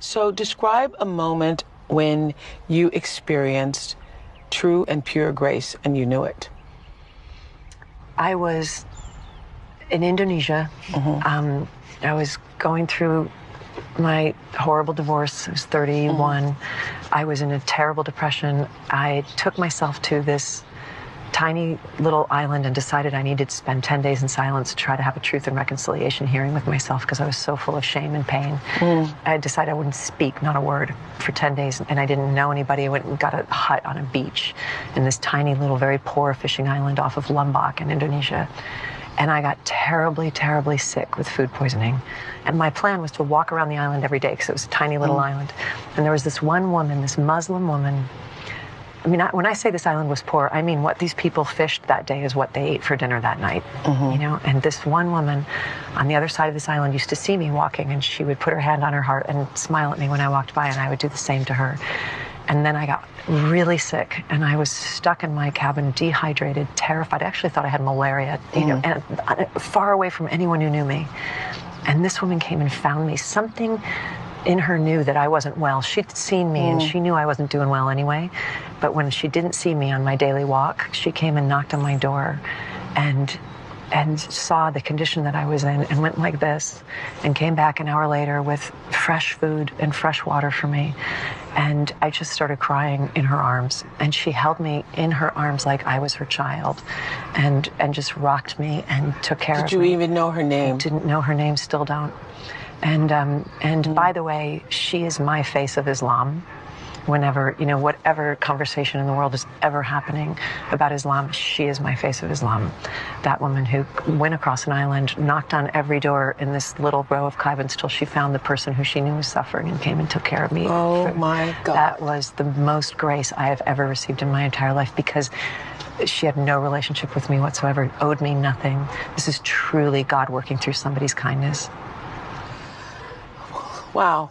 So describe a moment when you experienced true and pure grace and you knew it. I was in Indonesia. I was going through my horrible divorce. I was 31. I was in a terrible depression. I took myself to this tiny little island and decided I needed to spend 10 days in silence to try to have a truth and reconciliation hearing with myself because I was so full of shame and pain. I decided I wouldn't speak, not a word, for 10 days, and I didn't know anybody. I went and got a hut on a beach in this tiny little, very poor fishing island off of Lombok in Indonesia. And I got terribly, terribly sick with food poisoning. And my plan was to walk around the island every day because it was a tiny little island. And there was this one woman, this Muslim woman. I mean, when I say this island was poor, I mean what these people fished that day is what they ate for dinner that night, you know? And this one woman on the other side of this island used to see me walking, and she would put her hand on her heart and smile at me when I walked by, and I would do the same to her. And then I got really sick, and I was stuck in my cabin, dehydrated, terrified. I actually thought I had malaria, you know, and far away from anyone who knew me. And this woman came and found me. Something in her knew that I wasn't well. She'd seen me, and she knew I wasn't doing well anyway. But when she didn't see me on my daily walk, she came and knocked on my door and saw the condition that I was in and went like this and came back an hour later with fresh food and fresh water for me. And I just started crying in her arms, and she held me in her arms like I was her child and just rocked me and took care of me. Did you even know her name? Didn't know her name, still don't. And by the way, she is my face of Islam. Whenever, you know, whatever conversation in the world is ever happening about Islam, she is my face of Islam. That woman who went across an island, knocked on every door in this little row of cabins till she found the person who she knew was suffering and came and took care of me. Oh my God. That was the most grace I have ever received in my entire life, because she had no relationship with me whatsoever, owed me nothing. This is truly God working through somebody's kindness. Wow.